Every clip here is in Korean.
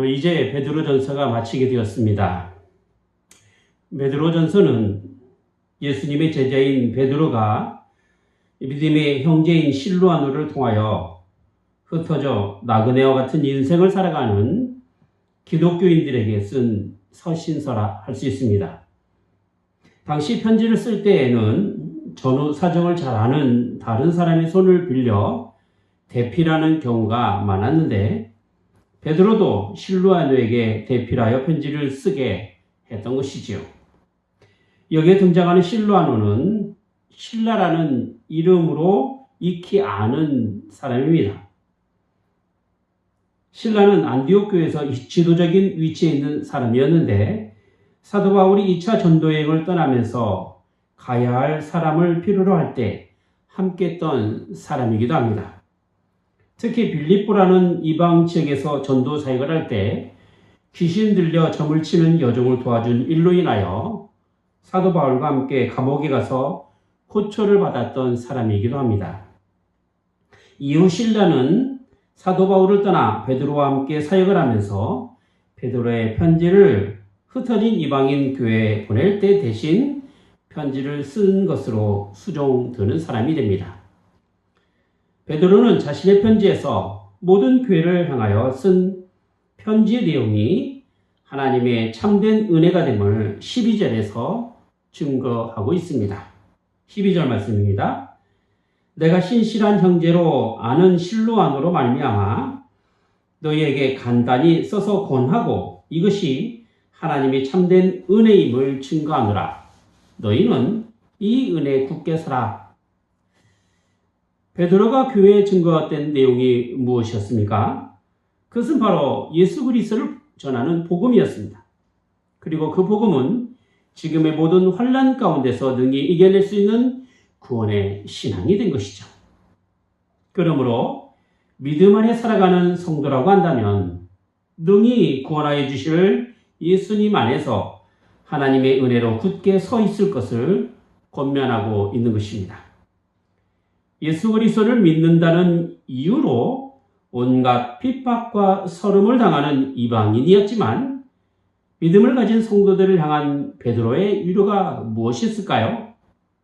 이제 베드로전서가 마치게 되었습니다. 베드로전서는 예수님의 제자인 베드로가 믿음의 형제인 실로아노를 통하여 흩어져 나그네와 같은 인생을 살아가는 기독교인들에게 쓴 서신서라 할 수 있습니다. 당시 편지를 쓸 때에는 전후 사정을 잘 아는 다른 사람의 손을 빌려 대필하는 경우가 많았는데 베드로도 실로아노에게 대필하여 편지를 쓰게 했던 것이지요. 여기에 등장하는 실로아노는 신라라는 이름으로 익히 아는 사람입니다. 신라는 안디옥 교회에서 지도적인 위치에 있는 사람이었는데 사도 바울이 2차 전도여행을 떠나면서 가야 할 사람을 필요로 할 때 함께 했던 사람이기도 합니다. 특히 빌립보라는 이방 지역에서 전도 사역을 할 때 귀신 들려 점을 치는 여종을 도와준 일로 인하여 사도 바울과 함께 감옥에 가서 호초를 받았던 사람이기도 합니다. 이후 신라는 사도 바울을 떠나 베드로와 함께 사역을 하면서 베드로의 편지를 흩어진 이방인 교회에 보낼 때 대신 편지를 쓴 것으로 수종드는 사람이 됩니다. 베드로는 자신의 편지에서 모든 교회를 향하여 쓴 편지의 내용이 하나님의 참된 은혜가 됨을 12절에서 증거하고 있습니다. 12절 말씀입니다. 내가 신실한 형제로 아는 실로아노로 말미암아 너희에게 간단히 써서 권하고 이것이 하나님의 참된 은혜임을 증거하노라. 너희는 이 은혜에 굳게 서라. 베드로가 교회에 증거했던 내용이 무엇이었습니까? 그것은 바로 예수 그리스도를 전하는 복음이었습니다. 그리고 그 복음은 지금의 모든 환난 가운데서 능히 이겨낼 수 있는 구원의 신앙이 된 것이죠. 그러므로 믿음 안에 살아가는 성도라고 한다면 능히 구원하여 주실 예수님 안에서 하나님의 은혜로 굳게 서 있을 것을 권면하고 있는 것입니다. 예수 그리스도를 믿는다는 이유로 온갖 핍박과 서름을 당하는 이방인이었지만 믿음을 가진 성도들을 향한 베드로의 위로가 무엇이었을까요?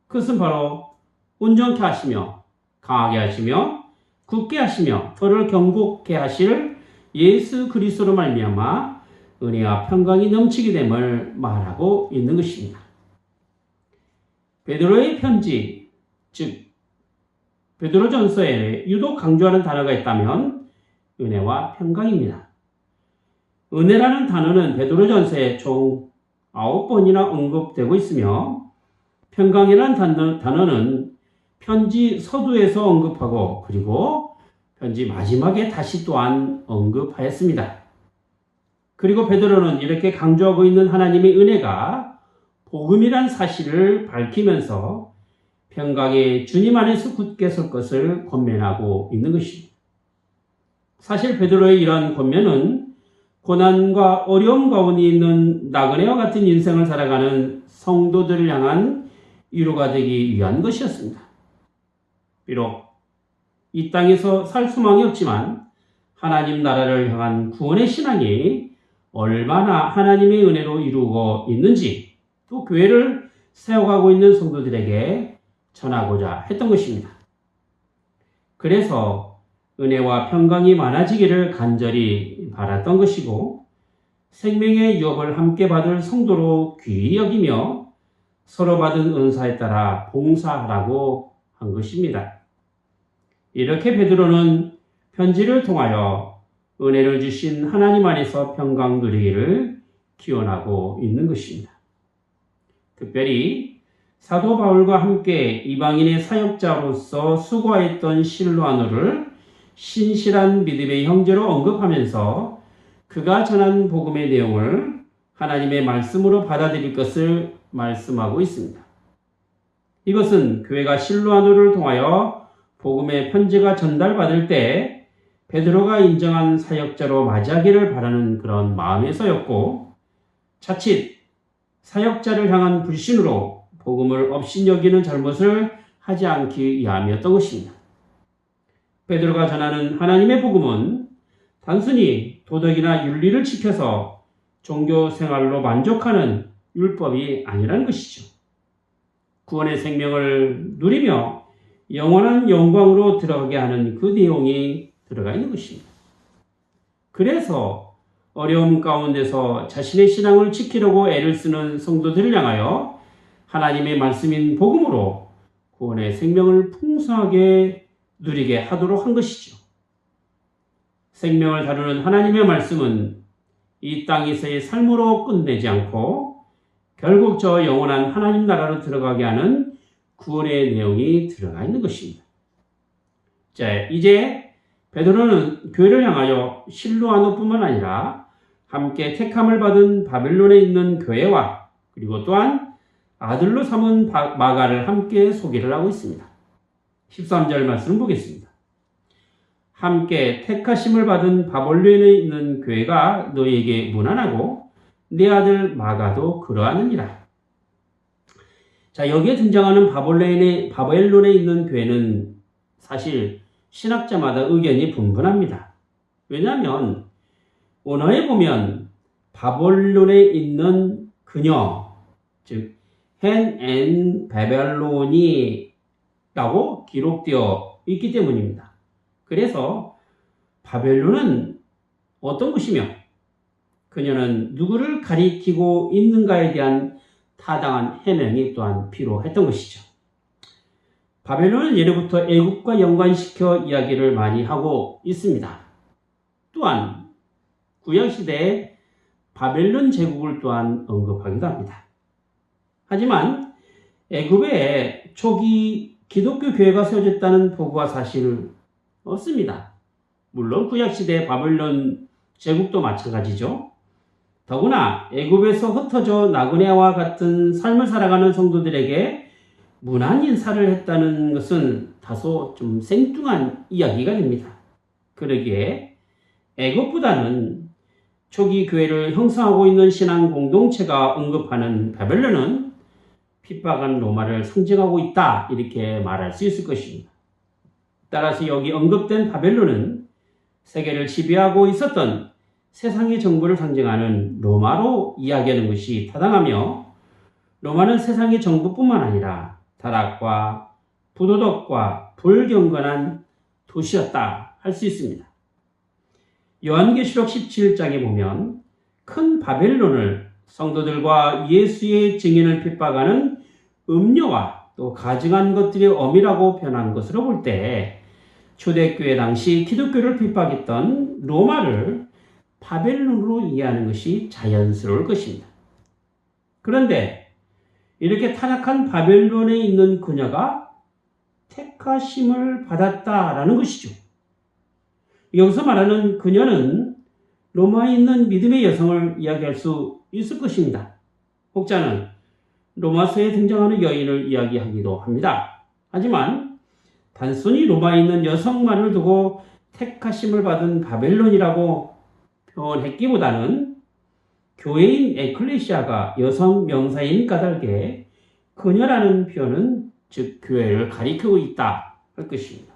그것은 바로 온전케 하시며 강하게 하시며 굳게 하시며 저를 경고케 하실 예수 그리스도로 말미암아 은혜와 평강이 넘치게 됨을 말하고 있는 것입니다. 베드로의 편지, 즉 베드로전서에 유독 강조하는 단어가 있다면 은혜와 평강입니다. 은혜라는 단어는 베드로전서에 총 9번이나 언급되고 있으며 평강이라는 단어는 편지 서두에서 언급하고 그리고 편지 마지막에 다시 또한 언급하였습니다. 그리고 베드로는 이렇게 강조하고 있는 하나님의 은혜가 복음이란 사실을 밝히면서 평강의 주님 안에서 굳게 설 것을 권면하고 있는 것입니다. 사실 베드로의 이러한 권면은 고난과 어려움 가운데 있는 나그네와 같은 인생을 살아가는 성도들을 향한 위로가 되기 위한 것이었습니다. 비록 이 땅에서 살 수망이 없지만 하나님 나라를 향한 구원의 신앙이 얼마나 하나님의 은혜로 이루고 있는지 또 교회를 세워가고 있는 성도들에게 전하고자 했던 것입니다. 그래서 은혜와 평강이 많아지기를 간절히 바랐던 것이고 생명의 유업을 함께 받을 성도로 귀히 여기며 서로 받은 은사에 따라 봉사하라고 한 것입니다. 이렇게 베드로는 편지를 통하여 은혜를 주신 하나님 안에서 평강 누리기를 기원하고 있는 것입니다. 특별히 사도 바울과 함께 이방인의 사역자로서 수고하였던 실로아노를 신실한 믿음의 형제로 언급하면서 그가 전한 복음의 내용을 하나님의 말씀으로 받아들일 것을 말씀하고 있습니다. 이것은 교회가 실로아노를 통하여 복음의 편지가 전달받을 때 베드로가 인정한 사역자로 맞이하기를 바라는 그런 마음에서였고 자칫 사역자를 향한 불신으로 복음을 업신여기는 잘못을 하지 않기 위함이었던 것입니다. 베드로가 전하는 하나님의 복음은 단순히 도덕이나 윤리를 지켜서 종교 생활로 만족하는 율법이 아니라는 것이죠. 구원의 생명을 누리며 영원한 영광으로 들어가게 하는 그 내용이 들어가 있는 것입니다. 그래서 어려움 가운데서 자신의 신앙을 지키려고 애를 쓰는 성도들을 향하여 하나님의 말씀인 복음으로 구원의 생명을 풍성하게 누리게 하도록 한 것이죠. 생명을 다루는 하나님의 말씀은 이 땅에서의 삶으로 끝내지 않고 결국 저 영원한 하나님 나라로 들어가게 하는 구원의 내용이 들어가 있는 것입니다. 자, 이제 베드로는 교회를 향하여 실로아노뿐만 아니라 함께 택함을 받은 바벨론에 있는 교회와 그리고 또한 아들로 삼은 마가를 함께 소개를 하고 있습니다. 13절 말씀을 보겠습니다. 함께 택하심을 받은 바벨론에 있는 교회가 너희에게 문안하고 내 아들 마가도 그러하느니라. 자, 여기에 등장하는 바벨론에 있는 교회는 사실 신학자마다 의견이 분분합니다. 왜냐하면 원어에 보면 바벨론에 있는 그녀, 즉 헨 바벨론이라고 기록되어 있기 때문입니다. 그래서 바벨론은 어떤 것이며 그녀는 누구를 가리키고 있는가에 대한 타당한 해명이 또한 필요했던 것이죠. 바벨론은 예로부터 애국과 연관시켜 이야기를 많이 하고 있습니다. 또한 구약시대에 바벨론 제국을 또한 언급하기도 합니다. 하지만 애굽에 초기 기독교 교회가 세워졌다는 보고가 사실 없습니다. 물론 구약시대 바벨론 제국도 마찬가지죠. 더구나 애굽에서 흩어져 나그네와 같은 삶을 살아가는 성도들에게 문안 인사를 했다는 것은 다소 좀 생뚱한 이야기가 됩니다. 그러기에 애굽보다는 초기 교회를 형성하고 있는 신앙 공동체가 언급하는 바벨론은 핍박한 로마를 상징하고 있다 이렇게 말할 수 있을 것입니다. 따라서 여기 언급된 바벨론은 세계를 지배하고 있었던 세상의 정부를 상징하는 로마로 이야기하는 것이 타당하며 로마는 세상의 정부뿐만 아니라 타락과 부도덕과 불경건한 도시였다 할 수 있습니다. 요한계시록 17장에 보면 큰 바벨론을 성도들과 예수의 증인을 핍박하는 음녀와 또 가증한 것들의 어미라고 표현한 것으로 볼 때 초대교회 당시 기독교를 핍박했던 로마를 바벨론으로 이해하는 것이 자연스러울 것입니다. 그런데 이렇게 타락한 바벨론에 있는 그녀가 택하심을 받았다라는 것이죠. 여기서 말하는 그녀는 로마에 있는 믿음의 여성을 이야기할 수 있을 것입니다. 혹자는 로마서에 등장하는 여인을 이야기하기도 합니다. 하지만 단순히 로마에 있는 여성만을 두고 택하심을 받은 바벨론이라고 표현했기보다는 교회인 에클레시아가 여성 명사인 까닭에 그녀라는 표현은 즉 교회를 가리키고 있다 할 것입니다.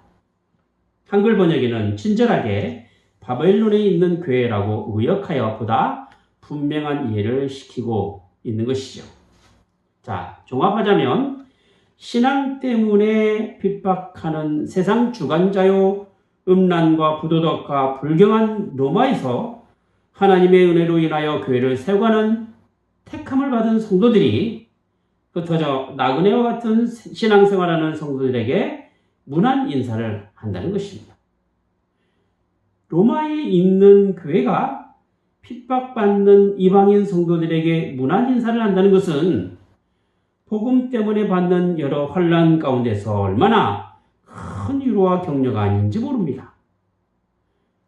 한글 번역에는 친절하게 바벨론에 있는 교회라고 의역하여 보다 분명한 이해를 시키고 있는 것이죠. 자, 종합하자면 신앙 때문에 핍박하는 세상 주관자요 음란과 부도덕과 불경한 로마에서 하나님의 은혜로 인하여 교회를 세워가는 택함을 받은 성도들이 흩어져 나그네와 같은 신앙생활하는 성도들에게 문안 인사를 한다는 것입니다. 로마에 있는 교회가 핍박받는 이방인 성도들에게 문안 인사를 한다는 것은 복음 때문에 받는 여러 환난 가운데서 얼마나 큰 위로와 격려가 아닌지 모릅니다.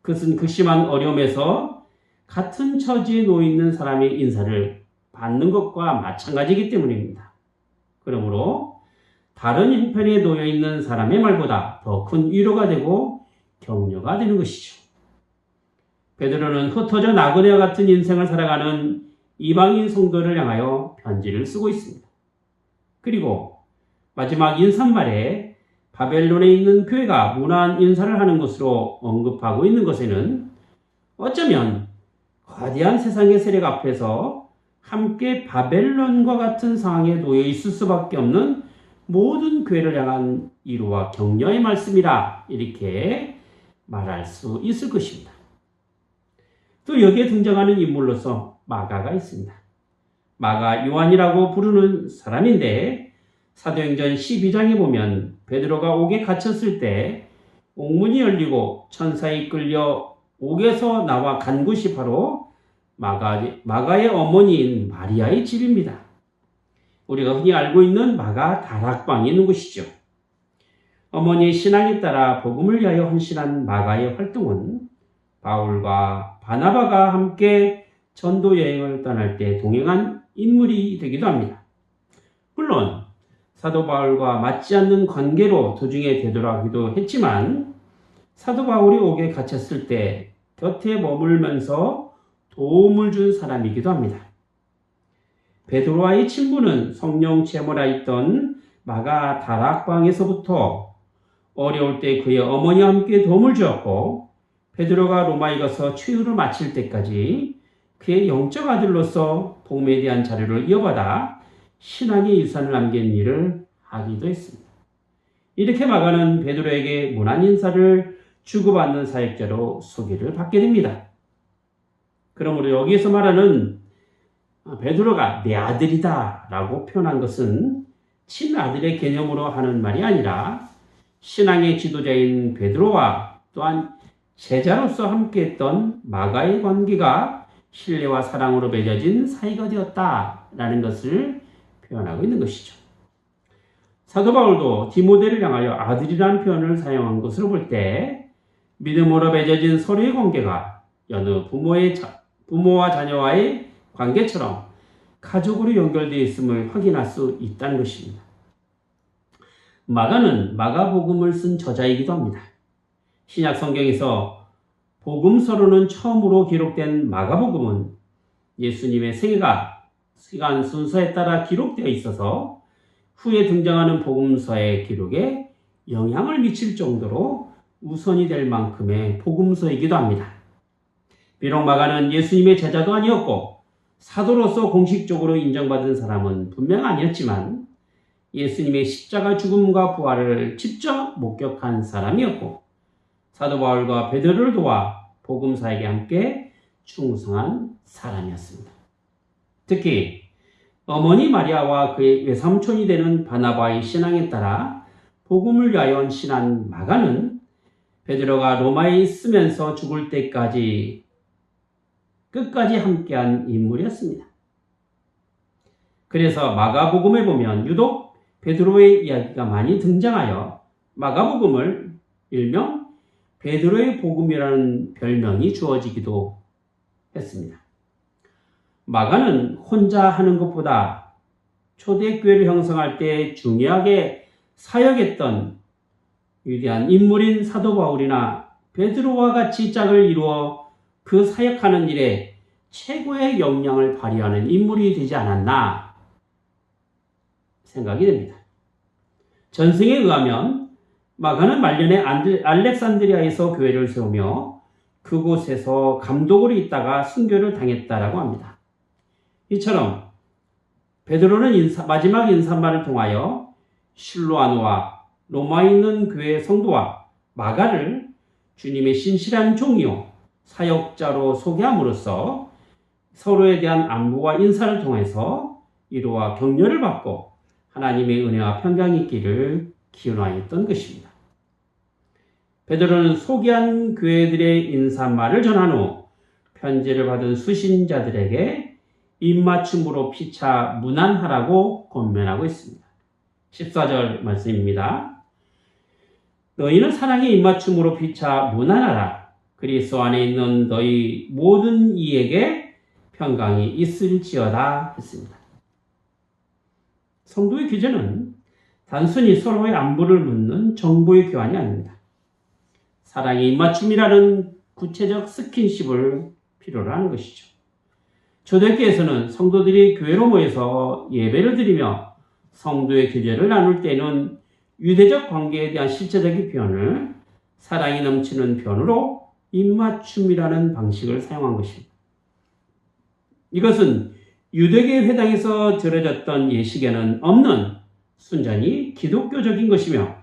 그것은 그 심한 어려움에서 같은 처지에 놓여 있는 사람의 인사를 받는 것과 마찬가지이기 때문입니다. 그러므로 다른 형편에 놓여 있는 사람의 말보다 더 큰 위로가 되고 격려가 되는 것이죠. 베드로는 흩어져 나그네와 같은 인생을 살아가는 이방인 성도를 향하여 편지를 쓰고 있습니다. 그리고 마지막 인사말에 바벨론에 있는 교회가 문안 인사를 하는 것으로 언급하고 있는 것에는 어쩌면 거대한 세상의 세력 앞에서 함께 바벨론과 같은 상황에 놓여 있을 수밖에 없는 모든 교회를 향한 위로와 격려의 말씀이라 이렇게 말할 수 있을 것입니다. 또 여기에 등장하는 인물로서 마가가 있습니다. 마가 요한이라고 부르는 사람인데 사도행전 12장에 보면 베드로가 옥에 갇혔을 때 옥문이 열리고 천사에 끌려 옥에서 나와 간 곳이 바로 마가의 어머니인 마리아의 집입니다. 우리가 흔히 알고 있는 마가 다락방이 있는 곳이죠. 어머니의 신앙에 따라 복음을 위하여 헌신한 마가의 활동은 바울과 바나바가 함께 전도 여행을 떠날 때 동행한 인물이 되기도 합니다. 물론 사도 바울과 맞지 않는 관계로 도중에 되돌아가기도 했지만 사도 바울이 옥에 갇혔을 때 곁에 머물면서 도움을 준 사람이기도 합니다. 베드로와의 친분은 성령 제모라 있던 마가 다락방에서부터 어려울 때 그의 어머니와 함께 도움을 주었고 베드로가 로마에 가서 최후를 마칠 때까지 그의 영적 아들로서 복음에 대한 자료를 이어받아 신앙의 유산을 남긴 일을 하기도 했습니다. 이렇게 마가는 베드로에게 문안 인사를 주고받는 사역자로 소개를 받게 됩니다. 그러므로 여기에서 말하는 베드로가 내 아들이다 라고 표현한 것은 친아들의 개념으로 하는 말이 아니라 신앙의 지도자인 베드로와 또한 제자로서 함께했던 마가의 관계가 신뢰와 사랑으로 맺어진 사이가 되었다라는 것을 표현하고 있는 것이죠. 사도 바울도 디모데를 향하여 아들이라는 표현을 사용한 것으로 볼 때 믿음으로 맺어진 서로의 관계가 여느 부모와 자녀와의 관계처럼 가족으로 연결되어 있음을 확인할 수 있다는 것입니다. 마가는 마가복음을 쓴 저자이기도 합니다. 신약 성경에서 복음서로는 처음으로 기록된 마가복음은 예수님의 생애가 시간 순서에 따라 기록되어 있어서 후에 등장하는 복음서의 기록에 영향을 미칠 정도로 우선이 될 만큼의 복음서이기도 합니다. 비록 마가는 예수님의 제자도 아니었고 사도로서 공식적으로 인정받은 사람은 분명 아니었지만 예수님의 십자가 죽음과 부활을 직접 목격한 사람이었고 사도 바울과 베드로를 도와 복음사에게 함께 충성한 사람이었습니다. 특히 어머니 마리아와 그의 외삼촌이 되는 바나바의 신앙에 따라 복음을 위하여 헌신한 마가는 베드로가 로마에 있으면서 죽을 때까지 끝까지 함께한 인물이었습니다. 그래서 마가복음에 보면 유독 베드로의 이야기가 많이 등장하여 마가복음을 일명 베드로의 복음이라는 별명이 주어지기도 했습니다. 마가는 혼자 하는 것보다 초대교회를 형성할 때 중요하게 사역했던 위대한 인물인 사도 바울이나 베드로와 같이 짝을 이루어 그 사역하는 일에 최고의 역량을 발휘하는 인물이 되지 않았나 생각이 됩니다. 전승에 의하면 마가는 말년에 알렉산드리아에서 교회를 세우며 그곳에서 감독으로 있다가 순교를 당했다라고 합니다. 이처럼 베드로는 마지막 인사말을 통하여 실로아노와 로마에 있는 교회 성도와 마가를 주님의 신실한 종이요 사역자로 소개함으로써 서로에 대한 안부와 인사를 통해서 위로와 격려를 받고 하나님의 은혜와 평강이 있기를 기원하였던 것입니다. 베드로는 소개한 교회들의 인사말을 전한 후 편지를 받은 수신자들에게 입맞춤으로 피차 문안하라고 권면하고 있습니다. 14절 말씀입니다. 너희는 사랑의 입맞춤으로 피차 문안하라. 그리스도 안에 있는 너희 모든 이에게 평강이 있을지어다 했습니다. 성도의 교제는 단순히 서로의 안부를 묻는 정보의 교환이 아닙니다. 사랑의 입맞춤이라는 구체적 스킨십을 필요로 하는 것이죠. 초대교회에서는 성도들이 교회로 모여서 예배를 드리며 성도의 교제를 나눌 때는 유대적 관계에 대한 실제적인 표현을 사랑이 넘치는 표현으로 입맞춤이라는 방식을 사용한 것입니다. 이것은 유대계 회당에서 들어졌던 예식에는 없는 순전히 기독교적인 것이며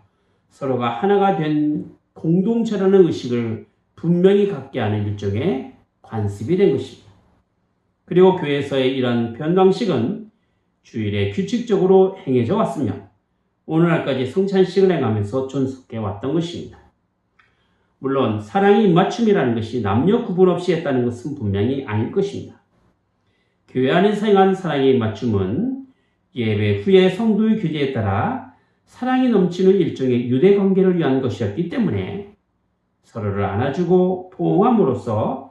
서로가 하나가 된 공동체라는 의식을 분명히 갖게 하는 일종의 관습이 된 것입니다. 그리고 교회에서의 이런 표현 방식은 주일에 규칙적으로 행해져 왔으며 오늘날까지 성찬식을 행하면서 존속해 왔던 것입니다. 물론 사랑의 입맞춤이라는 것이 남녀 구분 없이 했다는 것은 분명히 아닐 것입니다. 교회 안에서 행한 사랑의 입맞춤은 예배 후의 성도의 규제에 따라 사랑이 넘치는 일종의 유대 관계를 위한 것이었기 때문에 서로를 안아주고 포옹함으로써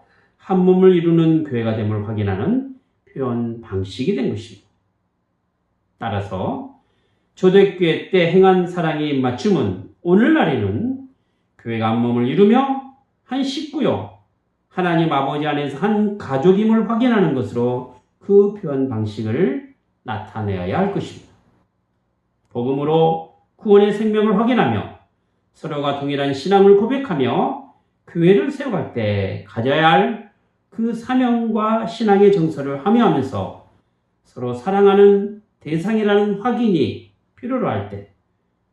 한 몸을 이루는 교회가 됨을 확인하는 표현 방식이 된 것입니다. 따라서 초대교회 때 행한 사랑의 입맞춤은 오늘날에는 교회가 한 몸을 이루며 한 식구요 하나님 아버지 안에서 한 가족임을 확인하는 것으로 그 표현 방식을 나타내어야 할 것입니다. 복음으로 구원의 생명을 확인하며 서로가 동일한 신앙을 고백하며 교회를 세워갈 때 가져야 할 그 사명과 신앙의 정서를 함유하면서 서로 사랑하는 대상이라는 확인이 필요로 할 때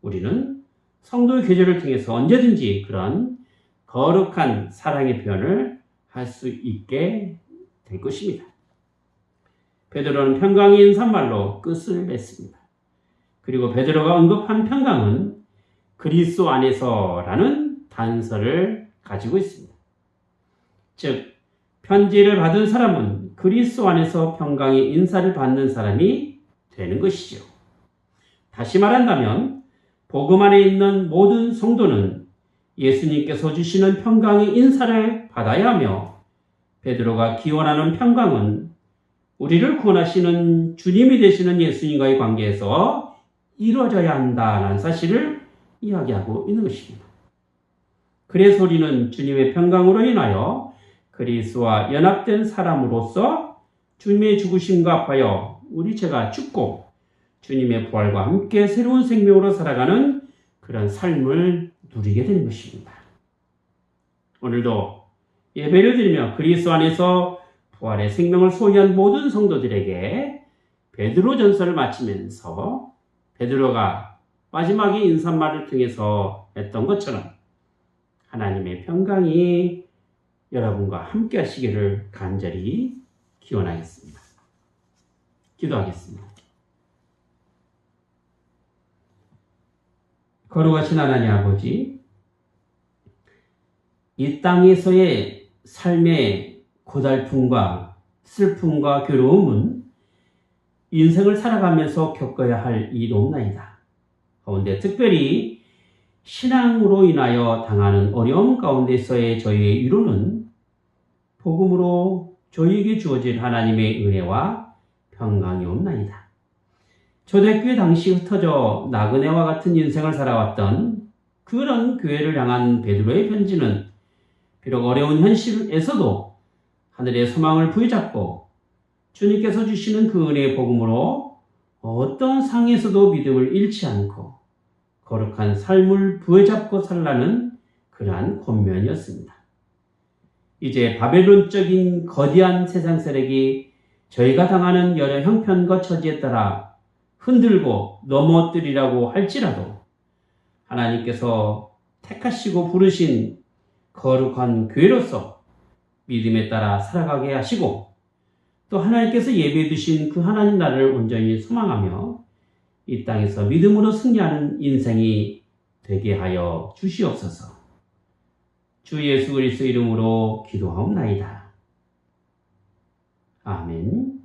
우리는 성도의 교제를 통해서 언제든지 그런 거룩한 사랑의 표현을 할 수 있게 될 것입니다. 베드로는 평강의 인사말로 끝을 맺습니다. 그리고 베드로가 언급한 평강은 그리스도 안에서라는 단서를 가지고 있습니다. 즉 편지를 받은 사람은 그리스도 안에서 평강의 인사를 받는 사람이 되는 것이죠. 다시 말한다면 복음 안에 있는 모든 성도는 예수님께서 주시는 평강의 인사를 받아야 하며 베드로가 기원하는 평강은 우리를 구원하시는 주님이 되시는 예수님과의 관계에서 이루어져야 한다는 사실을 이야기하고 있는 것입니다. 그래서 우리는 주님의 평강으로 인하여 그리스도와 연합된 사람으로서 주님의 죽으심과 합하여 우리 죄가 죽고 주님의 부활과 함께 새로운 생명으로 살아가는 그런 삶을 누리게 되는 것입니다. 오늘도 예배를 드리며 그리스도 안에서 부활의 생명을 소유한 모든 성도들에게 베드로 전서를 마치면서 베드로가 마지막에 인사말을 통해서 했던 것처럼 하나님의 평강이 여러분과 함께 하시기를 간절히 기원하겠습니다. 기도하겠습니다. 거룩하신 하나님 아버지, 이 땅에서의 삶의 고달픔과 슬픔과 괴로움은 인생을 살아가면서 겪어야 할 일이 없나이다. 가운데 특별히 신앙으로 인하여 당하는 어려움 가운데서의 저희의 위로는 복음으로 저희에게 주어질 하나님의 은혜와 평강이 없나이다. 초대교회 당시 흩어져 나그네와 같은 인생을 살아왔던 그런 교회를 향한 베드로의 편지는 비록 어려운 현실에서도 하늘의 소망을 부여잡고 주님께서 주시는 그 은혜의 복음으로 어떤 상에서도 믿음을 잃지 않고 거룩한 삶을 부여잡고 살라는 그러한 권면이었습니다. 이제 바벨론적인 거대한 세상 세력이 저희가 당하는 여러 형편과 처지에 따라 흔들고 넘어뜨리라고 할지라도 하나님께서 택하시고 부르신 거룩한 교회로서 믿음에 따라 살아가게 하시고 또 하나님께서 예배해 두신 그 하나님 나라를 온전히 소망하며 이 땅에서 믿음으로 승리하는 인생이 되게 하여 주시옵소서. 주 예수 그리스도 이름으로 기도하옵나이다. 아멘.